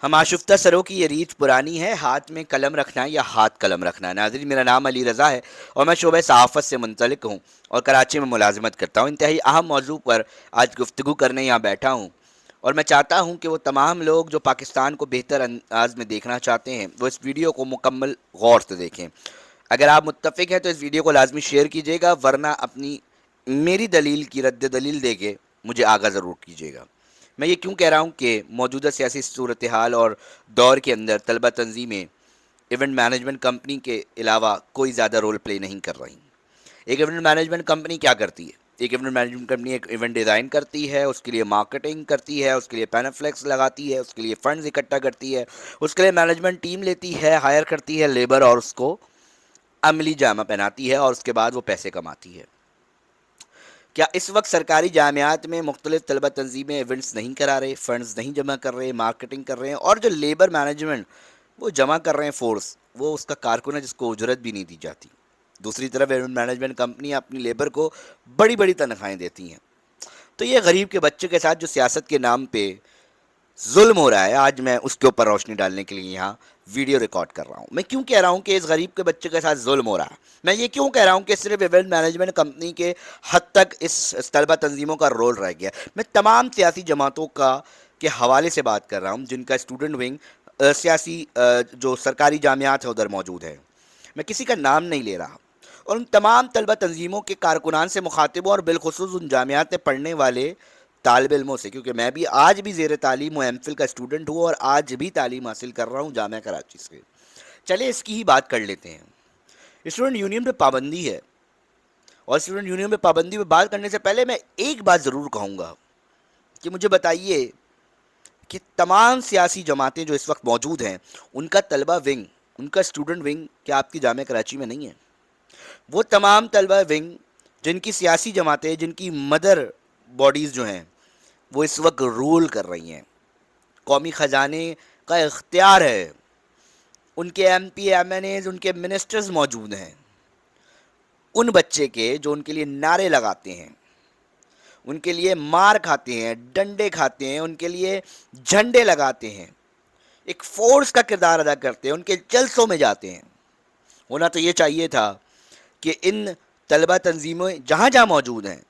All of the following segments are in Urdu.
ہم آشفتہ سروں کی یہ ریت پرانی ہے، ہاتھ میں قلم رکھنا یا ہاتھ قلم رکھنا۔ ناظرین، میرا نام علی رضا ہے اور میں شعبہ صحافت سے منسلک ہوں اور کراچی میں ملازمت کرتا ہوں۔ انتہائی اہم موضوع پر آج گفتگو کرنے یہاں بیٹھا ہوں اور میں چاہتا ہوں کہ وہ تمام لوگ جو پاکستان کو بہتر انداز میں دیکھنا چاہتے ہیں وہ اس ویڈیو کو مکمل غور سے دیکھیں۔ اگر آپ متفق ہیں تو اس ویڈیو کو لازمی شیئر کیجیے گا، ورنہ اپنی میری دلیل کی رد دلیل دے کے مجھے آگاہ ضرور کیجیے گا۔ میں یہ کیوں کہہ رہا ہوں کہ موجودہ سیاسی صورتحال اور دور کے اندر طلبہ تنظیمیں ایونٹ مینجمنٹ کمپنی کے علاوہ کوئی زیادہ رول پلے نہیں کر رہی۔ ایک ایونٹ مینجمنٹ کمپنی کیا کرتی ہے؟ ایک ایونٹ مینجمنٹ کمپنی ایک ایونٹ ڈیزائن کرتی ہے، اس کے لیے مارکیٹنگ کرتی ہے، اس کے لیے پینفلیکس لگاتی ہے، اس کے لیے فنڈز اکٹھا کرتی ہے، اس کے لیے مینجمنٹ ٹیم لیتی ہے، ہائر کرتی ہے لیبر اور اس کو عملی جامہ پہناتی ہے اور اس کے بعد وہ پیسے کماتی ہے۔ کیا اس وقت سرکاری جامعات میں مختلف طلبہ تنظیمیں ایونٹس نہیں کرا رہے، فنڈز نہیں جمع کر رہے، مارکیٹنگ کر رہے ہیں، اور جو لیبر مینجمنٹ وہ جمع کر رہے ہیں فورس، وہ اس کا کارکن ہے جس کو اجرت بھی نہیں دی جاتی۔ دوسری طرف ایونٹ مینجمنٹ کمپنیاں اپنی لیبر کو بڑی بڑی تنخواہیں دیتی ہیں۔ تو یہ غریب کے بچے کے ساتھ جو سیاست کے نام پہ ظلم ہو رہا ہے، آج میں اس کے اوپر روشنی ڈالنے کے لیے یہاں ویڈیو ریکارڈ کر رہا ہوں۔ میں کیوں کہہ رہا ہوں کہ اس غریب کے بچے کے ساتھ ظلم ہو رہا ہے؟ میں یہ کیوں کہہ رہا ہوں کہ صرف ایونٹ مینجمنٹ کمپنی کے حد تک اس طلبہ تنظیموں کا رول رہ گیا؟ میں تمام سیاسی جماعتوں کا کے حوالے سے بات کر رہا ہوں جن کا اسٹوڈنٹ ونگ سیاسی جو سرکاری جامعات ہے ادھر موجود ہے۔ میں کسی کا نام نہیں لے رہا، اور ان تمام طلبہ تنظیموں کے کارکنان سے مخاطب ہوں، اور بالخصوص ان جامعات میں پڑھنے والے طالب علموں سے، کیونکہ میں بھی آج بھی زیر تعلیم و ایم فل کا اسٹوڈنٹ ہوں اور آج بھی تعلیم حاصل کر رہا ہوں جامعہ کراچی سے۔ چلے اس کی ہی بات کر لیتے ہیں۔ اسٹوڈنٹ یونین پہ پابندی ہے، اور اسٹوڈنٹ یونین پہ پابندی پہ بات کرنے سے پہلے میں ایک بات ضرور کہوں گا کہ مجھے بتائیے کہ تمام سیاسی جماعتیں جو اس وقت موجود ہیں ان کا طلبہ ونگ، ان کا اسٹوڈنٹ ونگ کیا آپ کی جامعہ کراچی میں نہیں ہے؟ وہ تمام طلبہ ونگ جن کی سیاسی جماعتیں، جن کی مدر باڈیز جو ہیں وہ اس وقت رول کر رہی ہیں، قومی خزانے کا اختیار ہے، ان کے M P M N As, ان کے منسٹرز موجود ہیں، ان بچے کے جو ان کے لیے نعرے لگاتے ہیں، ان کے لیے مار کھاتے ہیں، ڈنڈے کھاتے ہیں، ان کے لیے جھنڈے لگاتے ہیں، ایک فورس کا کردار ادا کرتے ہیں، ان کے جلسوں میں جاتے ہیں۔ ہونا تو یہ چاہیے تھا کہ ان طلبہ تنظیمیں جہاں جہاں موجود ہیں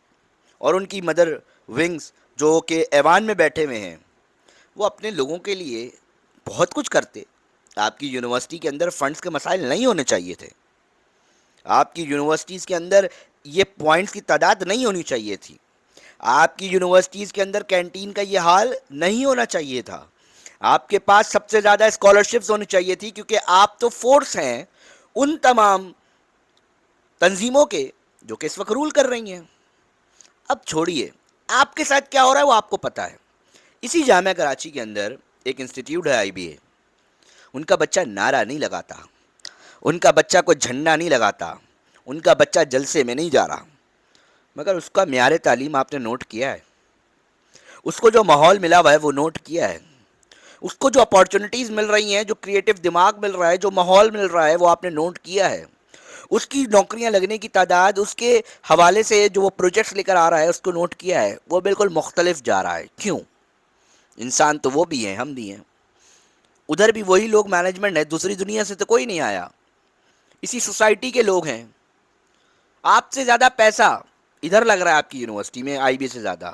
اور ان کی مدر ونگز جو کہ ایوان میں بیٹھے ہوئے ہیں، وہ اپنے لوگوں کے لیے بہت کچھ کرتے۔ آپ کی یونیورسٹی کے اندر فنڈز کے مسائل نہیں ہونے چاہیے تھے، آپ کی یونیورسٹیز کے اندر یہ پوائنٹس کی تعداد نہیں ہونی چاہیے تھی، آپ کی یونیورسٹیز کے اندر کینٹین کا یہ حال نہیں ہونا چاہیے تھا، آپ کے پاس سب سے زیادہ اسکالرشپس ہونی چاہیے تھی، کیونکہ آپ تو فورس ہیں ان تمام تنظیموں کے جو کہ اس وقت رول کر رہی ہیں۔ اب چھوڑیے آپ کے ساتھ کیا ہو رہا ہے وہ آپ کو پتا ہے۔ اسی جامعہ کراچی کے اندر ایک انسٹیٹیوٹ ہے آئی بی اے، ان کا بچہ نعرہ نہیں لگاتا، ان کا بچہ کوئی جھنڈا نہیں لگاتا، ان کا بچہ جلسے میں نہیں جا رہا، مگر اس کا معیار تعلیم آپ نے نوٹ کیا ہے؟ اس کو جو ماحول ملا ہوا ہے وہ نوٹ کیا ہے؟ اس کو جو اپارچونیٹیز مل رہی ہیں، جو کریٹو دماغ مل رہا ہے، جو ماحول مل رہا ہے، وہ آپ نے نوٹ کیا ہے؟ اس کی نوکریاں لگنے کی تعداد، اس کے حوالے سے جو وہ پروجیکٹس لے کر آ رہا ہے اس کو نوٹ کیا ہے؟ وہ بالکل مختلف جا رہا ہے۔ کیوں؟ انسان تو وہ بھی ہیں، ہم بھی ہیں، ادھر بھی وہی لوگ مینجمنٹ ہے، دوسری دنیا سے تو کوئی نہیں آیا، اسی سوسائٹی کے لوگ ہیں۔ آپ سے زیادہ پیسہ ادھر لگ رہا ہے آپ کی یونیورسٹی میں آئی بی سے زیادہ،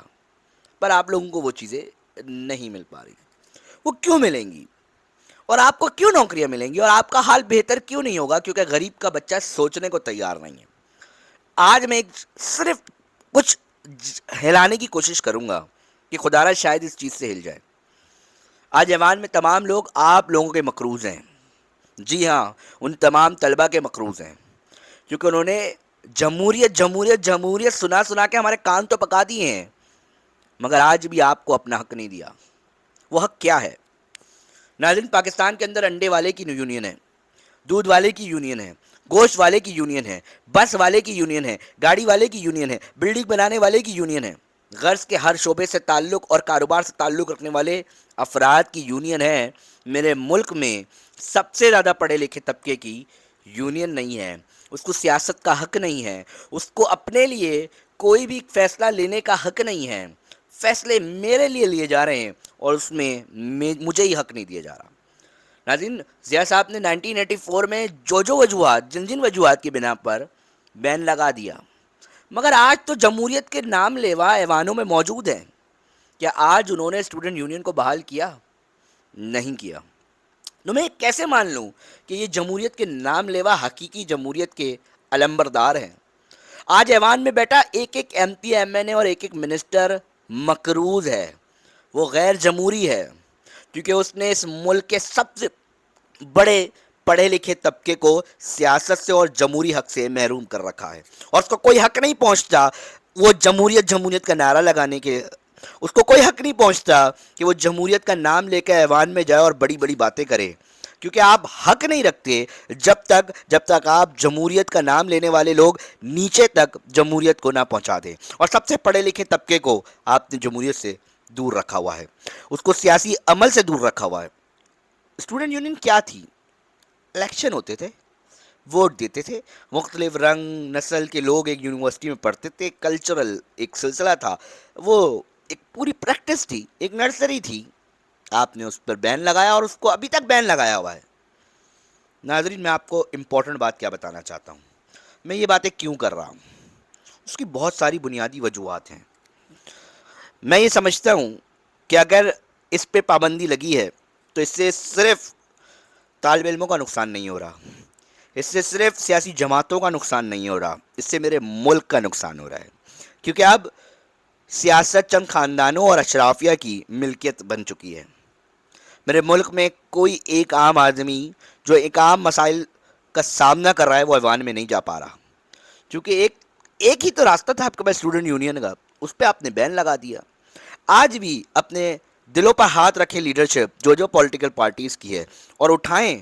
پر آپ لوگوں کو وہ چیزیں نہیں مل پا رہی۔ وہ کیوں ملیں گی؟ اور آپ کو کیوں نوکریاں ملیں گی؟ اور آپ کا حال بہتر کیوں نہیں ہوگا؟ کیونکہ غریب کا بچہ سوچنے کو تیار نہیں ہے۔ آج میں صرف کچھ ہلانے کی کوشش کروں گا کہ خدا را شاید اس چیز سے ہل جائے۔ آج ایوان میں تمام لوگ آپ لوگوں کے مقروض ہیں، جی ہاں، ان تمام طلبہ کے مقروض ہیں، کیونکہ انہوں نے جمہوریت جمہوریت جمہوریت سنا سنا کے ہمارے کان تو پکا دیے ہیں، مگر آج بھی آپ کو اپنا حق نہیں دیا۔ وہ حق کیا ہے؟ ناظرین، پاکستان کے اندر انڈے والے کی یونین ہے، دودھ والے کی یونین ہے، گوشت والے کی یونین ہے، بس والے کی یونین ہے، گاڑی والے کی یونین ہے، بلڈنگ بنانے والے کی یونین ہے، غرض کے ہر شعبے سے تعلق اور کاروبار سے تعلق رکھنے والے افراد کی یونین ہے۔ میرے ملک میں سب سے زیادہ پڑھے لکھے طبقے کی یونین نہیں ہے، اس کو سیاست کا حق نہیں ہے، اس کو اپنے لیے کوئی بھی فیصلہ لینے کا حق نہیں ہے۔ فیصلے میرے لیے لیے جا رہے ہیں اور اس میں مجھے ہی حق نہیں دیا جا رہا۔ ناظرین، ضیاء صاحب نے 1984 میں جو وجوہات، جن وجوہات کی بنا پر بین لگا دیا، مگر آج تو جمہوریت کے نام لیوا ایوانوں میں موجود ہیں۔ کیا آج انہوں نے اسٹوڈنٹ یونین کو بحال کیا؟ نہیں کیا۔ تو میں کیسے مان لوں کہ یہ جمہوریت کے نام لیوا حقیقی جمہوریت کے علمبردار ہیں؟ آج ایوان میں بیٹھا ایک ایک ایم پی، ایم این اے اور ایک ایک منسٹر مقروض ہے، وہ غیر جمہوری ہے، کیونکہ اس نے اس ملک کے سب سے بڑے پڑھے لکھے طبقے کو سیاست سے اور جمہوری حق سے محروم کر رکھا ہے، اور اس کو کوئی حق نہیں پہنچتا وہ جمہوریت کا نعرہ لگانے کے، اس کو کوئی حق نہیں پہنچتا کہ وہ جمہوریت کا نام لے کے ایوان میں جائے اور بڑی بڑی باتیں کرے، کیونکہ آپ حق نہیں رکھتے جب تک آپ جمہوریت کا نام لینے والے لوگ نیچے تک جمہوریت کو نہ پہنچا دیں، اور سب سے پڑھے لکھے طبقے کو آپ نے جمہوریت سے دور رکھا ہوا ہے، اس کو سیاسی عمل سے دور رکھا ہوا ہے۔ اسٹوڈنٹ یونین کیا تھی؟ الیکشن ہوتے تھے، ووٹ دیتے تھے، مختلف رنگ نسل کے لوگ ایک یونیورسٹی میں پڑھتے تھے، کلچرل ایک سلسلہ تھا، وہ ایک پوری پریکٹس تھی، ایک نرسری تھی۔ آپ نے اس پر بین لگایا اور اس کو ابھی تک بین لگایا ہوا ہے۔ ناظرین، میں آپ کو امپورٹنٹ بات کیا بتانا چاہتا ہوں، میں یہ باتیں کیوں کر رہا ہوں، اس کی بہت ساری بنیادی وجوہات ہیں۔ میں یہ سمجھتا ہوں کہ اگر اس پہ پابندی لگی ہے تو اس سے صرف طالب علموں کا نقصان نہیں ہو رہا، اس سے صرف سیاسی جماعتوں کا نقصان نہیں ہو رہا، اس سے میرے ملک کا نقصان ہو رہا ہے، کیونکہ اب سیاست چند خاندانوں اور اشرافیہ کی ملکیت بن چکی ہے۔ میرے ملک میں کوئی ایک عام آدمی جو ایک عام مسائل کا سامنا کر رہا ہے وہ ایوان میں نہیں جا پا رہا، کیونکہ ایک ہی تو راستہ تھا آپ کے پاس اسٹوڈنٹ یونین کا، اس پہ آپ نے بین لگا دیا۔ آج بھی اپنے دلوں پر ہاتھ رکھے لیڈرشپ جو پولیٹیکل پارٹیز کی ہے، اور اٹھائیں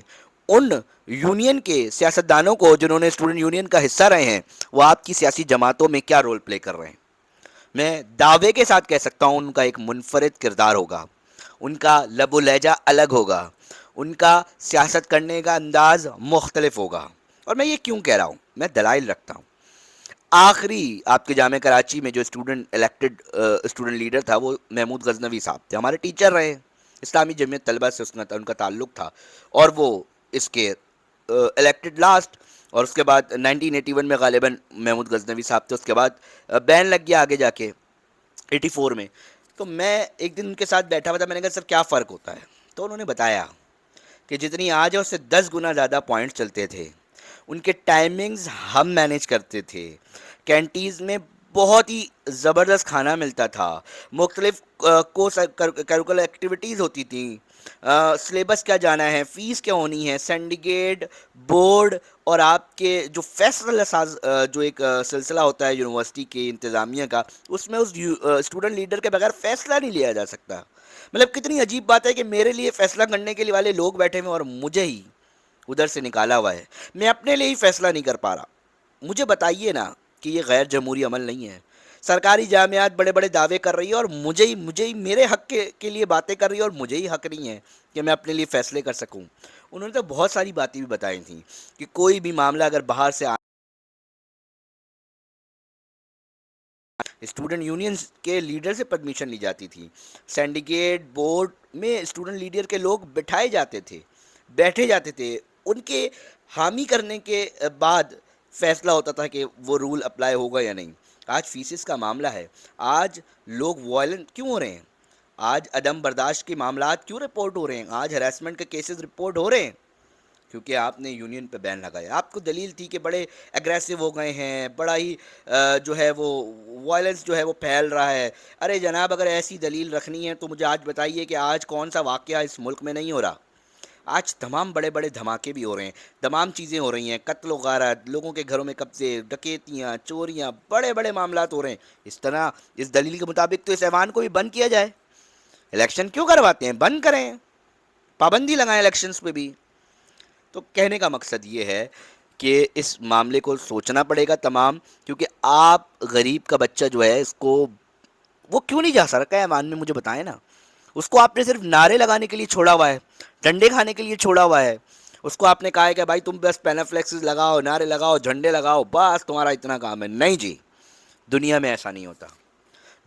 ان یونین کے سیاستدانوں کو جنہوں نے اسٹوڈنٹ یونین کا حصہ رہے ہیں، وہ آپ کی سیاسی جماعتوں میں کیا رول پلے کر رہے ہیں۔ میں دعوے کے ساتھ کہہ سکتا ہوں ان کا ایک منفرد کردار ہوگا، ان کا لب و لہجہ الگ ہوگا، ان کا سیاست کرنے کا انداز مختلف ہوگا۔ اور میں یہ کیوں کہہ رہا ہوں، میں دلائل رکھتا ہوں۔ آخری آپ کے جامعہ کراچی میں جو اسٹوڈنٹ الیکٹڈ اسٹوڈنٹ لیڈر تھا وہ محمود غزنوی صاحب تھے، ہمارے ٹیچر رہے، اسلامی جمعیت طلبہ سے ان کا تعلق تھا، اور وہ اس کے الیکٹڈ لاسٹ، اور اس کے بعد 1981 میں غالباً محمود غزنوی صاحب تھے، اس کے بعد بین لگ گیا آگے جا کے 84 میں۔ تو میں ایک دن ان کے ساتھ بیٹھا ہوا تھا، میں نے کہا سر کیا فرق ہوتا ہے؟ تو انہوں نے بتایا کہ جتنی آج ہے اس سے 10 گنا زیادہ پوائنٹ چلتے تھے، ان کے ٹائمنگز ہم مینیج کرتے تھے، کینٹینز میں بہت ہی زبردست کھانا ملتا تھا، مختلف کو کریکولر ایکٹیویٹیز ہوتی تھیں، سلیبس کیا جانا ہے، فیس کیا ہونی ہے، سینڈیکیٹ بورڈ، اور آپ کے جو فیصلہ ساز جو ایک سلسلہ ہوتا ہے یونیورسٹی کے انتظامیہ کا، اس میں اس اسٹوڈنٹ لیڈر کے بغیر فیصلہ نہیں لیا جا سکتا۔ مطلب کتنی عجیب بات ہے کہ میرے لیے فیصلہ کرنے کے لیے والے لوگ بیٹھے ہوئے اور مجھے ہی ادھر سے نکالا ہوا ہے، میں اپنے لیے ہی فیصلہ نہیں کر پا رہا۔ مجھے بتائیے نا کہ یہ غیر جمہوری عمل نہیں ہے؟ سرکاری جامعات بڑے بڑے دعوے کر رہی ہے اور مجھے ہی میرے حق کے لیے باتیں کر رہی ہے، اور مجھے ہی حق نہیں ہے کہ میں اپنے لیے فیصلے کر سکوں۔ انہوں نے تو بہت ساری باتیں بھی بتائی تھیں کہ کوئی بھی معاملہ اگر باہر سے اسٹوڈنٹ یونینز کے لیڈر سے پرمیشن لی جاتی تھی، سینڈیکیٹ بورڈ میں اسٹوڈنٹ لیڈر کے لوگ بٹھائے جاتے تھے، بیٹھے جاتے تھے، ان کے حامی کرنے کے بعد فیصلہ ہوتا تھا کہ وہ رول اپلائی ہوگا یا نہیں۔ آج فیسز کا معاملہ ہے، آج لوگ وائلنٹ کیوں ہو رہے ہیں، آج عدم برداشت کے معاملات کیوں رپورٹ ہو رہے ہیں، آج ہراسمنٹ کے کیسز رپورٹ ہو رہے ہیں، کیونکہ آپ نے یونین پہ بین لگایا۔ آپ کو دلیل تھی کہ بڑے اگریسو ہو گئے ہیں، بڑا ہی جو ہے وہ وائلنس جو ہے وہ پھیل رہا ہے۔ ارے جناب، اگر ایسی دلیل رکھنی ہے تو مجھے آج بتائیے کہ آج کون سا واقعہ اس ملک میں نہیں ہو رہا؟ آج تمام بڑے بڑے دھماکے بھی ہو رہے ہیں، تمام چیزیں ہو رہی ہیں، قتل و غارت، لوگوں کے گھروں میں قبضے، ڈکیتیاں، چوریاں، بڑے بڑے معاملات ہو رہے ہیں۔ اس طرح اس دلیل کے مطابق تو اس ایوان کو بھی بند کیا جائے، الیکشن کیوں کرواتے ہیں؟ بند کریں، پابندی لگائیں الیکشنز پہ بھی۔ تو کہنے کا مقصد یہ ہے کہ اس معاملے کو سوچنا پڑے گا تمام، کیونکہ آپ غریب کا بچہ جو ہے اس کو وہ کیوں نہیں جا سکتا ہے ایوان میں؟ مجھے بتائیں نا، اس کو آپ نے صرف نعرے لگانے کے لیے چھوڑا ہوا ہے، ڈنڈے کھانے کے لیے چھوڑا ہوا ہے، اس کو آپ نے کہا ہے کہ بھائی تم بس پینافلیکسز لگاؤ، نعرے لگاؤ، جھنڈے لگاؤ، بس تمہارا اتنا کام ہے۔ نہیں جی، دنیا میں ایسا نہیں ہوتا،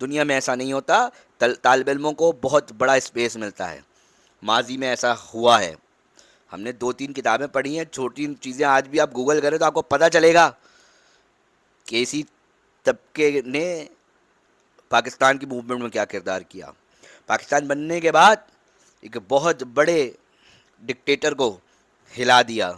دنیا میں ایسا نہیں ہوتا، طالب علموں کو بہت بڑا اسپیس ملتا ہے، ماضی میں ایسا ہوا ہے. ہم نے 2-3 کتابیں پڑھی ہیں، چھوٹی چیزیں آج بھی آپ گوگل کریں تو آپ کو پتہ چلے گا کہ اسی طبقے نے پاکستان کی موومنٹ میں کیا کردار کیا. پاکستان بننے کے بعد ایک بہت بڑے ڈکٹیٹر کو ہلا دیا.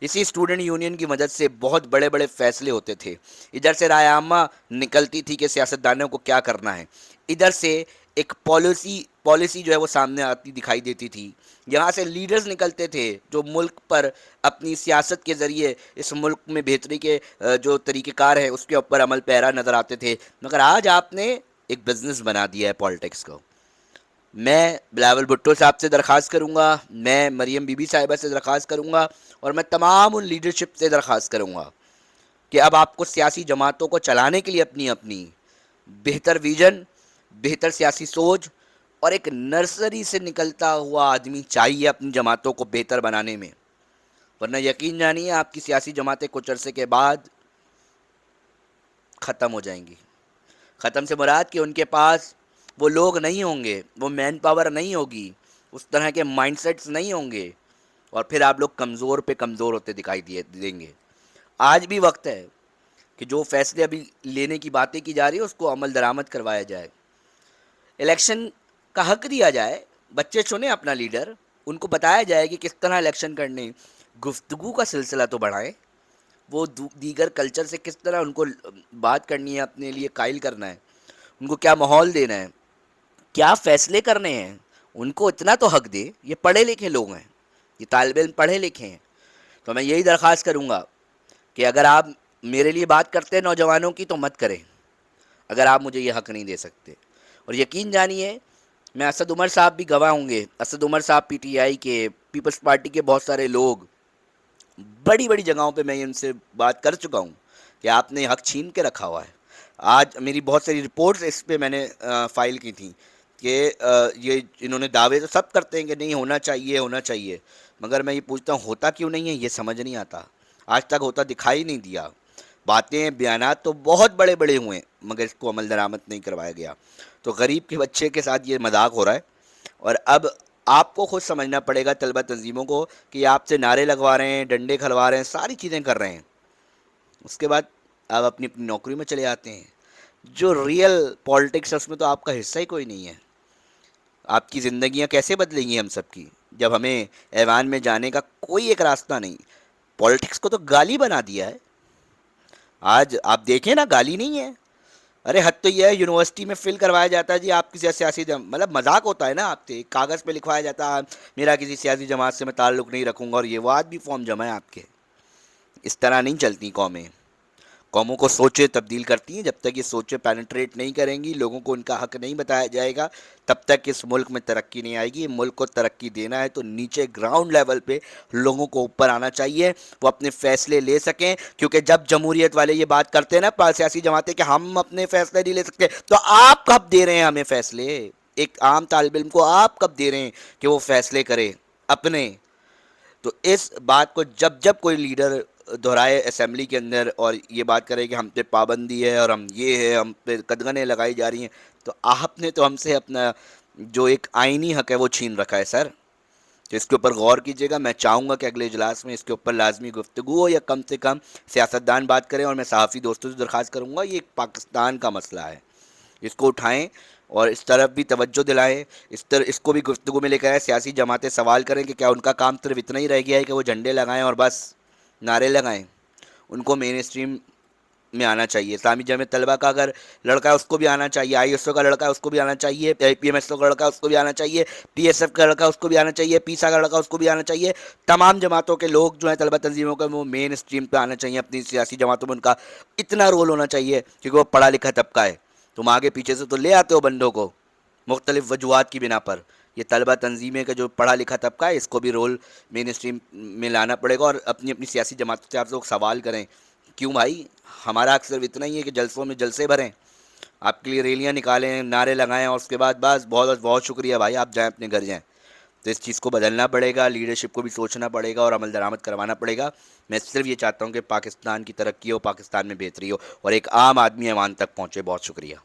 اسی اسٹوڈنٹ یونین کی مدد سے بہت بڑے بڑے فیصلے ہوتے تھے. ادھر سے رائے عامہ نکلتی تھی کہ سیاستدانوں کو کیا کرنا ہے، ادھر سے ایک پالیسی جو ہے وہ سامنے آتی دکھائی دیتی تھی. یہاں سے لیڈرز نکلتے تھے جو ملک پر اپنی سیاست کے ذریعے اس ملک میں بہتری کے جو طریقہ کار ہیں اس کے اوپر عمل پیرا نظر آتے تھے. مگر آج آپ نے ایک بزنس بنا دیا ہے پالیٹکس کو. میں بلاول بھٹو صاحب سے درخواست کروں گا، میں مریم بی بی صاحبہ سے درخواست کروں گا، اور میں تمام ان لیڈرشپ سے درخواست کروں گا کہ اب آپ کو سیاسی جماعتوں کو چلانے کے لیے اپنی اپنی بہتر ویژن، بہتر سیاسی سوچ اور ایک نرسری سے نکلتا ہوا آدمی چاہیے اپنی جماعتوں کو بہتر بنانے میں. ورنہ یقین جانیے آپ کی سیاسی جماعتیں کچھ عرصے کے بعد ختم ہو جائیں گی. ختم سے مراد کہ ان کے پاس وہ لوگ نہیں ہوں گے، وہ مین پاور نہیں ہوگی، اس طرح کے مائنڈ سیٹس نہیں ہوں گے، اور پھر آپ لوگ کمزور پہ کمزور ہوتے دکھائی دیں گے. آج بھی وقت ہے کہ جو فیصلے ابھی لینے کی باتیں کی جا رہی ہے اس کو عمل درآمد کروایا جائے. الیکشن کا حق دیا جائے، بچے چنیں اپنا لیڈر، ان کو بتایا جائے کہ کس طرح الیکشن کرنے. گفتگو کا سلسلہ تو بڑھائیں، وہ دیگر کلچر سے کس طرح ان کو بات کرنی ہے، اپنے لیے قائل کرنا ہے، ان کو کیا ماحول دینا ہے، کیا فیصلے کرنے ہیں، ان کو اتنا تو حق دے. یہ پڑھے لکھے لوگ ہیں، یہ طالب علم پڑھے لکھے ہیں. تو میں یہی درخواست کروں گا کہ اگر آپ میرے لیے بات کرتے ہیں نوجوانوں کی تو مت کریں اگر آپ مجھے یہ حق نہیں دے سکتے. اور یقین جانیے میں اسد عمر صاحب بھی گواہ ہوں گے. اسد عمر صاحب پی ٹی آئی کے، پیپلز پارٹی کے بہت سارے لوگ، بڑی بڑی جگہوں پہ میں ان سے بات کر چکا ہوں کہ آپ نے حق چھین کے رکھا ہوا ہے. آج میری بہت ساری رپورٹس اس پہ میں نے فائل کی تھیں کہ یہ انہوں نے دعوے تو سب کرتے ہیں کہ نہیں ہونا چاہیے ہونا چاہیے، مگر میں یہ پوچھتا ہوں ہوتا کیوں نہیں ہے؟ یہ سمجھ نہیں آتا. آج تک ہوتا دکھائی نہیں دیا. باتیں بیانات تو بہت بڑے بڑے ہوئے مگر اس کو عمل درآمد نہیں کروایا گیا. تو غریب کے بچے کے ساتھ یہ مذاق ہو رہا ہے. اور اب آپ کو خود سمجھنا پڑے گا طلبہ تنظیموں کو کہ آپ سے نعرے لگوا رہے ہیں، ڈنڈے کھلوا رہے ہیں، ساری چیزیں کر رہے ہیں، اس کے بعد آپ اپنی اپنی نوکری میں چلے آتے ہیں. جو ریئل پالیٹکس ہے اس میں تو آپ کا حصہ ہی کوئی نہیں ہے. آپ کی زندگیاں کیسے بدلیں گی ہم سب کی جب ہمیں ایوان میں جانے کا کوئی ایک راستہ نہیں؟ پالیٹکس کو تو گالی بنا دیا ہے. آج آپ دیکھیں نا، گالی نہیں ہے. ارے حد تو یہ ہے یونیورسٹی میں فل کروایا جاتا ہے جی آپ کسی سیاسی مطلب مذاق ہوتا ہے نا آپ سے. کاغذ پہ لکھوایا جاتا ہے میرا کسی سیاسی جماعت سے میں تعلق نہیں رکھوں گا، اور یہ وہ آج بھی فارم جمع ہے آپ کے. اس طرح نہیں چلتی قومیں. قوموں کو سوچیں تبدیل کرتی ہیں. جب تک یہ سوچیں پینیٹریٹ نہیں کریں گی، لوگوں کو ان کا حق نہیں بتایا جائے گا، تب تک اس ملک میں ترقی نہیں آئے گی. ملک کو ترقی دینا ہے تو نیچے گراؤنڈ لیول پہ لوگوں کو اوپر آنا چاہیے، وہ اپنے فیصلے لے سکیں. کیونکہ جب جمہوریت والے یہ بات کرتے ہیں نا سیاسی جماعتیں کہ ہم اپنے فیصلے نہیں لے سکتے، تو آپ کب دے رہے ہیں ہمیں فیصلے؟ ایک عام طالب علم کو آپ کب دے رہے ہیں کہ وہ فیصلے کرے اپنے؟ تو اس بات کو جب جب کوئی لیڈر دہرائے اسمبلی کے اندر اور یہ بات کرے کہ ہم پہ پابندی ہے اور ہم یہ ہے، ہم پہ قدغنیں لگائی جا رہی ہیں، تو آپ نے تو ہم سے اپنا جو ایک آئینی حق ہے وہ چھین رکھا ہے سر. تو اس کے اوپر غور کیجیے گا. میں چاہوں گا کہ اگلے اجلاس میں اس کے اوپر لازمی گفتگو ہو، یا کم سے کم سیاستدان بات کریں. اور میں صحافی دوستوں سے درخواست کروں گا، یہ ایک پاکستان کا مسئلہ ہے، اس کو اٹھائیں اور اس طرف بھی توجہ دلائیں، اس کو بھی گفتگو میں لے کر آئیں. سیاسی جماعتیں سوال کریں کہ کیا ان کا کام صرف اتنا ہی رہ گیا ہے کہ وہ جھنڈے لگائیں اور بس نعرے لگائیں؟ ان کو مین اسٹریم میں آنا چاہیے. اسلامی جامعہ طلبہ کا اگر لڑکا ہے اس کو بھی آنا چاہیے، آئی ایس او کا لڑکا ہے اس کو بھی آنا چاہیے، پی ایم ایس او کا لڑکا ہے اس کو بھی آنا چاہیے، پی ایس ایف کا لڑکا اس کو بھی آنا چاہیے، پیسا کا لڑکا اس کو بھی آنا چاہیے. تمام جماعتوں کے لوگ جو ہیں طلبہ تنظیموں کے، وہ مین اسٹریم پہ آنا چاہیے. اپنی سیاسی جماعتوں میں ان کا اتنا رول ہونا چاہیے کیونکہ وہ پڑھا لکھا طبقہ ہے. تم آگے پیچھے سے تو لے آتے ہو بندوں کو مختلف وجوہات کی بنا پر. یہ طلبہ تنظیمیں کا جو پڑھا لکھا طبقہ ہے اس کو بھی رول مین اسٹریم میں لانا پڑے گا. اور اپنی اپنی سیاسی جماعتوں سے آپ لوگ سوال کریں. کیوں بھائی؟ ہمارا حق صرف اتنا ہی ہے کہ جلسوں میں جلسے بھریں، آپ کے لیے ریلیاں نکالیں، نعرے لگائیں، اور اس کے بعد بس بہت بہت شکریہ بھائی، آپ جائیں اپنے گھر جائیں. تو اس چیز کو بدلنا پڑے گا، لیڈرشپ کو بھی سوچنا پڑے گا اور عمل درآمد کروانا پڑے گا. میں صرف یہ چاہتا ہوں کہ پاکستان کی ترقی ہو، پاکستان میں بہتری ہو اور ایک عام آدمی ایوان تک پہنچے. بہت شکریہ.